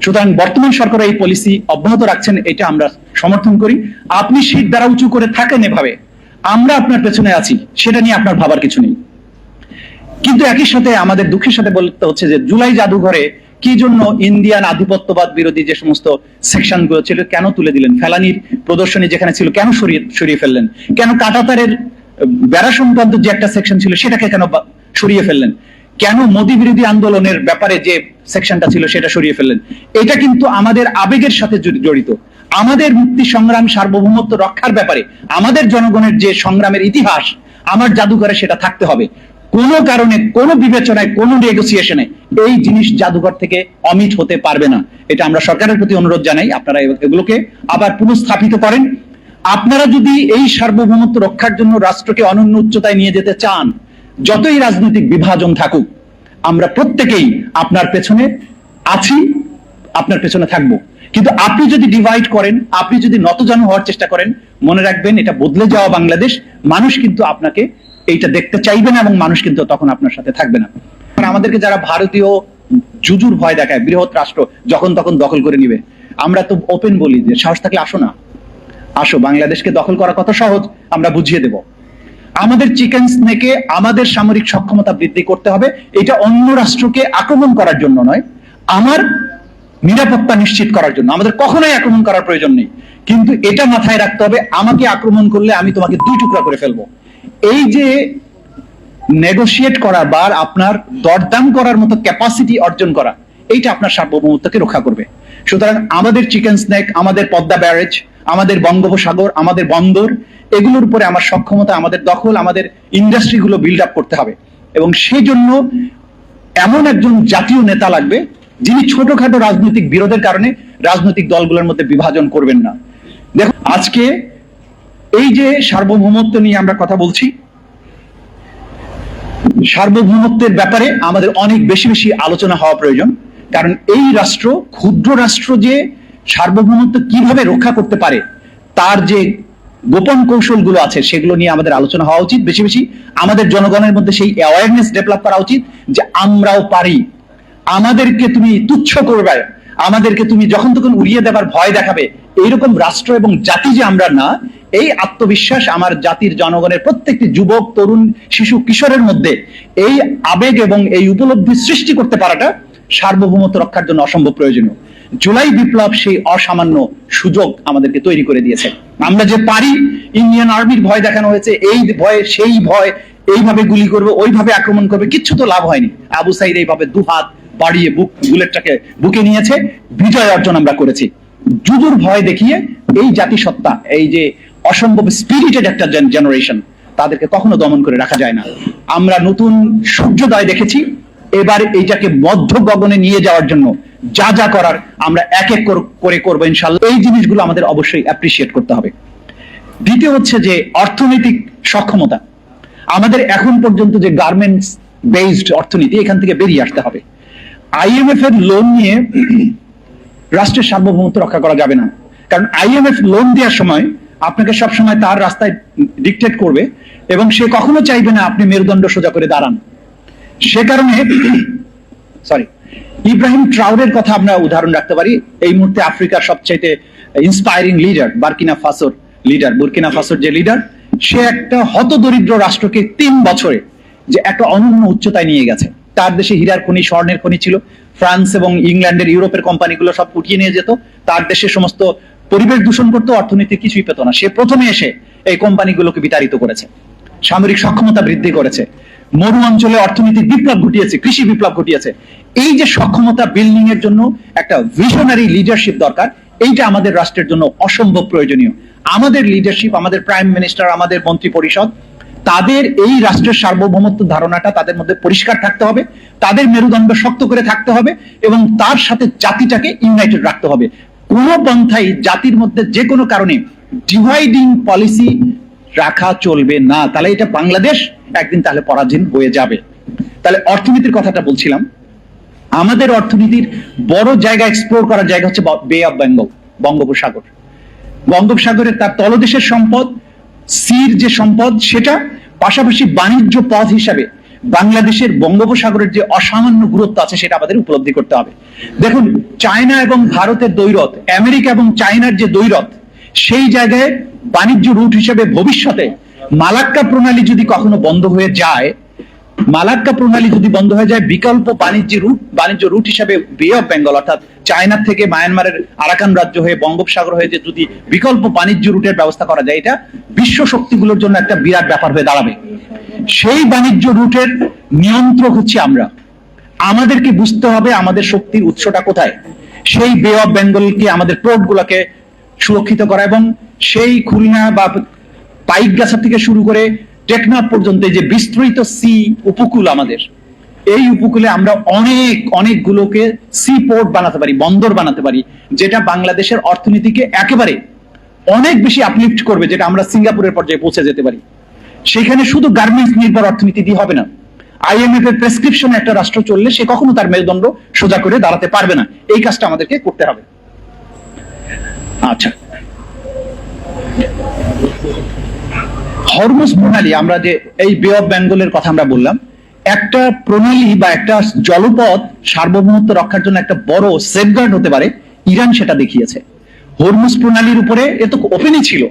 সুতরাং বর্তমান সরকার এই পলিসি অব্যাহত রাখছেন, এটা আমরা সমর্থন করি। আপনি শীত দ্বারা উঁচু করে থাকেন এভাবে, আমরা আপনার পেছনে আছি, সেটা নিয়ে আপনার ভাবার কিছু নেই। কিন্তু একই সাথে আমাদের দুঃখের সাথে বলতে হচ্ছে যে জুলাই জাদুঘরে কি জন্য ইন্ডিয়ান আধিপত্যবাদ বিরোধী যে সমস্ত সেকশন গুলো ছিল কেন তুলে দিলেন? ফেলানির প্রদর্শনী যেখানে ছিল কেন সরিয়ে ফেললেন? কেন কাঁটাতারের বেড়া সংক্রান্ত যে একটা সেকশন ছিল সেটাকে কেন সরিয়ে ফেললেন? কেন মোদী বিরোধী আন্দোলনের ব্যাপারে যে সেকশনটা ছিল সেটা সরিয়ে ফেললেন? এটা কিন্তু আমাদের আবেগের সাথে জড়িত। আমাদের মুক্তি সংগ্রাম, সার্বভৌমত্ব রক্ষার ব্যাপারে আমাদের জনগণের যে সংগ্রামের ইতিহাস, আমার জাদুঘরে সেটা থাকতে হবে। কোনো কারণে, কোনো বিবেচনায়, কোনো নেগোসিয়েশনে এই জিনিস জাদুঘর থেকে অমিট হতে পারবে না। এটা আমরা সরকারের প্রতি অনুরোধ জানাই, আপনারা এগুলোকে আবার পুনঃস্থাপিত করেন। আপনারা যদি এই সার্বভৌমত্ব রক্ষার জন্য রাষ্ট্রকে অনন্য উচ্চতায় নিয়ে যেতে চান, যতই রাজনৈতিক বিভাজন থাকুক, আমরা প্রত্যেকেই আপনার পেছনে আছি, আপনার পেছনে থাকবো। কিন্তু আপনি যদি ডিভাইড করেন, আপনি যদি নতজানু হওয়ার চেষ্টা করেন, মনে রাখবেন এটা বদলে যাওয়া বাংলাদেশ। মানুষ কিন্তু আপনাকে এইটা দেখতে চাইবে না এবং মানুষ কিন্তু তখন আপনার সাথে থাকবে না। আমাদেরকে যারা ভারতীয় জুজুর ভয় দেখায়, বৃহৎ রাষ্ট্র যখন তখন দখল করে নিবে, আমরা তো ওপেন বলি যে সাহস থাকলে আসো না, আসো, বাংলাদেশকে দখল করা কত সহজ আমরা বুঝিয়ে দেব। আমাদের চিকেন স্নেকে আমাদের সামরিক সক্ষমতা বৃদ্ধি করতে হবে। এটা অন্য রাষ্ট্রকে আক্রমণ করার জন্য নয়, আমার নিরাপত্তা নিশ্চিত করার জন্য। আমাদের কখনোই আক্রমণ করার প্রয়োজন নেই, কিন্তু এটা মাথায় রাখতে হবে, আমাকে আক্রমণ করলে আমি তোমাকে দুই টুকরা করে ফেলবো। এই যে নেগোশিয়েট করা বা আপনার দরদাম করার মতো ক্যাপাসিটি অর্জন করা, এইটা আপনার সার্বভৌমত্বকে রক্ষা করবে। সুতরাং আমাদের চিকেন স্নেক, আমাদের পদ্মা ব্যারেজ, আমাদের বঙ্গোপসাগর, আমাদের বন্দর, এগুলোর উপরে আমার সক্ষমতা, আমাদের দখল, আমাদের ইন্ডাস্ট্রিগুলো বিল্ড আপ করতে হবে। এবং সেই জন্য এমন একজন জাতীয় নেতা লাগবে যিনি ছোটখাটো রাজনৈতিক বিরোধের কারণে রাজনৈতিক দলগুলোর মধ্যে বিভাজন করবেন না। দেখো, আজকে এই যে সার্বভৌমত্ব নিয়ে আমরা কথা বলছি, সার্বভৌমত্বের ব্যাপারে আমাদের অনেক বেশি বেশি আলোচনা হওয়া প্রয়োজন। কারণ এই রাষ্ট্র, ক্ষুদ্র রাষ্ট্র, যে সার্বভৌমত্ব কিভাবে রক্ষা করতে পারে তার যে গোপন কৌশলগুলো আছে সেগুলো নিয়ে আমাদের আলোচনা হওয়া উচিত বেশি বেশি। আমাদের জনগণের মধ্যে সেই অ্যাওয়ারনেস ডেভেলপ করা উচিত যে আমরাও পারি। আমাদেরকে তুমি তুচ্ছ করবে, আমাদেরকে তুমি যখন তখন উড়িয়ে দেবার ভয় দেখাবে, এইরকম রাষ্ট্র এবং জাতি যে আমরা না, এই আত্মবিশ্বাস আমার জাতির জনগণের প্রত্যেকটি যুবক, তরুণ, শিশু, কিশোরের মধ্যে এই আবেগ এবং এই উপলব্ধি সৃষ্টি করতে পারাটা সার্বভৌমত্ব রক্ষার জন্য অসম্ভব প্রয়োজনীয়। জুলাই বিপ্লব সেই অসামান্য সুযোগ আমাদেরকে তৈরি করে দিয়েছে। আমরা যে পারি, ইন্ডিয়ান আর্মির ভয় দেখানো হয়েছে, এই ভয় সেই ভয়, এইভাবে গুলি করবে, ওইভাবে আক্রমণ করবে, কিচ্ছু তো লাভ হয়নি। আবু সাইদ এইভাবে দুহাত বাড়িয়ে বুলেটটাকে বুকে নিয়েছে, বিজয় অর্জন আমরা করেছি। জুজুর ভয় দেখিয়ে এই জাতিসত্তা, এই যে অসম্ভব স্পিরিটেড একটা জেনারেশন, তাদেরকে কখনো দমন করে রাখা যায় না। আমরা নতুন সূর্যোদয় দেখেছি, এবার এইটাকে মধ্য গগনে নিয়ে যাওয়ার জন্য যা যা করার আমরা এক এক করে করবো ইনশাআল্লাহ। এই জিনিসগুলো আমাদের অবশ্যই অ্যাপ্রিসিয়েট করতে হবে। দ্বিতীয় হচ্ছে যে অর্থনৈতিক সক্ষমতা। আমাদের এখন পর্যন্ত যে গার্মেন্টস বেসড অর্থনীতি, এখান থেকে বেরিয়ে আসতে হবে। আইএমএফ এর লোন নিয়ে রাষ্ট্রের সার্বভৌমত্ব রক্ষা করা যাবে না। কারণ আইএমএফ লোন দেওয়ার সময় আপনাকে সবসময় তার রাস্তায় ডিকটেট করবে এবং সে কখনো চাইবে না আপনি মেরুদণ্ড সোজা করে দাঁড়ান। সে কারণে ইব্রাহিম ট্রাউরের কথা আমরা উদাহরণ রাখতে পারি। এই মুহূর্তে আফ্রিকার সবচাইতে ইন্সপায়ারিং লিডার, বুরকিনা ফাসোর যে লিডার, সে একটা হতদরিদ্র রাষ্ট্রকে 3 বছরে যে একটা অনন্য উচ্চতায় নিয়ে গেছে। তার দেশে হীরার খনি, স্বর্ণের খনি ছিল, ফ্রান্স এবং ইংল্যান্ডের, ইউরোপের কোম্পানিগুলো সব উঠিয়ে নিয়ে যেত। তার দেশে সমস্ত পরিবেশ দূষণ করতো, অর্থনীতি কিছুই পেত না। সে প্রথমে এসে এই কোম্পানিগুলোকে বিতাড়িত করেছে, সামরিক সক্ষমতা বৃদ্ধি করেছে, মরু অঞ্চলে অর্থনীতির বিপ্লব ঘটিয়েছে, কৃষি বিপ্লব ঘটিয়েছে। এই যে সক্ষমতা বিল্ডিং এর জন্য একটা ভিশনারি লিডারশিপ দরকার, এইটা আমাদের রাষ্ট্রের জন্য অসম্ভব প্রয়োজনীয়। আমাদের লিডারশিপ, আমাদের প্রাইম মিনিস্টার, আমাদের মন্ত্রী পরিষদ, তাদের এই রাষ্ট্রের সার্বভৌমত্ব ধারণাটা তাদের মধ্যে পরিষ্কার থাকতে হবে, তাদের মেরুদণ্ড শক্ত করে থাকতে হবে এবং তার সাথে জাতিটাকে ইউনাইটেড রাখতে হবে। কোন পন্থাই জাতির মধ্যে যে কোনো কারণে ডিভাইডিং পলিসি রাখা চলবে না, তাহলে এটা বাংলাদেশ একদিন তাহলে পরাধীন হয়ে যাবে। তাহলে অর্থনীতির কথাটা বলছিলাম, আমাদের অর্থনীতির বড় জায়গা, এক্সপ্লোর করার জায়গা হচ্ছে বে অফ বেঙ্গল, বঙ্গোপসাগর। বঙ্গোপসাগরের তার তলদেশের সম্পদ, সির যে সম্পদ, সেটা পাশাপাশি বাণিজ্য পথ হিসাবে বাংলাদেশের বঙ্গোপসাগরের যে অসামান্য গুরুত্ব আছে সেটা আমাদের উপলব্ধি করতে হবে। দেখুন, চায়না এবং ভারতের দ্বৈরথ, আমেরিকা এবং চায়নার যে দ্বৈরথ, সেই জায়গায় বাণিজ্য রুট হিসেবে ভবিষ্যতে মালাক্কা প্রণালী যদি কখনো বন্ধ হয়ে যায়, বিকল্প বাণিজ্য রুট হিসেবে বে অফ বেঙ্গল অর্থাৎ চায়না থেকে মায়ানমারের আরাকান রাজ্য হয়ে বঙ্গোপসাগর হয়ে যে যদি বিকল্প বাণিজ্য রুটের ব্যবস্থা করা যায়, এটা বিশ্ব শক্তিগুলোর জন্য একটা বিরাট ব্যাপার হয়ে দাঁড়াবে। সেই বাণিজ্য রুটের নিয়ন্ত্রক হচ্ছে আমরা। আমাদেরকে বুঝতে হবে আমাদের শক্তির উৎসটা কোথায়। সেই বে অফ বেঙ্গলকে, আমাদের পোর্ট গুলোকে সুরক্ষিত করা এবং সেই খুলনা বা পাইকগাছা থেকে শুরু করে টেকনাফ পর্যন্ত যে বিস্তৃত সি উপকূল, আমাদের এই উপকূলে আমরা অনেকগুলোকে সি পোর্ট বানাতে পারি, বন্দর বানাতে পারি, যেটা বাংলাদেশের অর্থনীতিকে একেবারে অনেক বেশি আপলিফট করবে, যেটা আমরা সিঙ্গাপুরের পর্যায়ে পৌঁছে যেতে পারি। সেখানে শুধু গার্মেন্টস নির্ভর অর্থনীতি দিয়ে হবে না। IMF এর প্রেসক্রিপশনে একটা রাষ্ট্র চললে সে কখনো তার মেরুদণ্ড সোজা করে দাঁড়াতে পারবে না। এই কাজটা আমাদেরকে করতে হবে। আচ্ছা, হরমুজ প্রণালী, আমরা যে এই বে অফ বেঙ্গলের কথা আমরা বললাম, একটা প্রণালী বা একটা জলপথ সার্বভৌমত্ব রক্ষার জন্য একটা বড় সেফগার্ড হতে পারে, ইরান সেটা দেখিয়েছে। হরমুজ প্রণালীর উপরে এ তো ওপেনই ছিল,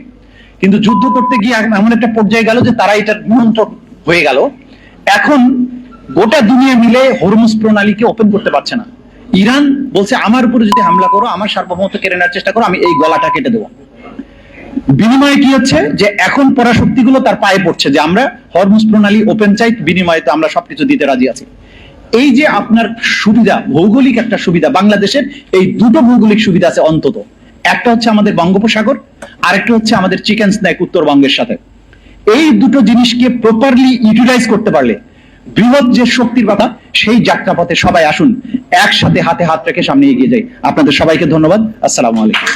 কিন্তু যুদ্ধ করতে গিয়ে এমন একটা পর্যায়ে গেল যে তারা এটার নিয়ন্ত্রণ হয়ে গেল। এখন গোটা দুনিয়া মিলে হরমুজ প্রণালীকে ওপেন করতে পারছে না। ইরান বলছে, আমার উপরে যদি হামলা করো, আমার সার্বভৌমত্ব কেড়ে নেওয়ার চেষ্টা করো, আমি এই গলাটা কেটে দেবো। বিনিময়ে কি হচ্ছে যে এখন পরাশক্তিগুলো তার পায়ে পড়ছে যে আমরা হরমুজ প্রণালী ওপেন চাই, বিনিময়ে তো আমরা সবকিছু দিতে রাজি আছি। এই যে আপনার সুবিধা, ভৌগোলিক একটা সুবিধা, বাংলাদেশের এই দুটো ভৌগোলিক সুবিধা আছে অন্তত। একটা হচ্ছে আমাদের বঙ্গোপসাগর, আরেকটা হচ্ছে আমাদের চিকেন স্ন্যাক উত্তরবঙ্গের সাথে। এই দুটো জিনিসকে প্রপারলি ইউটিলাইজ করতে পারলে বৃহৎ যে শক্তির কথা, সেই যাত্রাপথে সবাই আসুন, একসাথে হাতে হাত রেখে সামনে এগিয়ে যাই। আপনাদের সবাইকে ধন্যবাদ। আসসালামু আলাইকুম।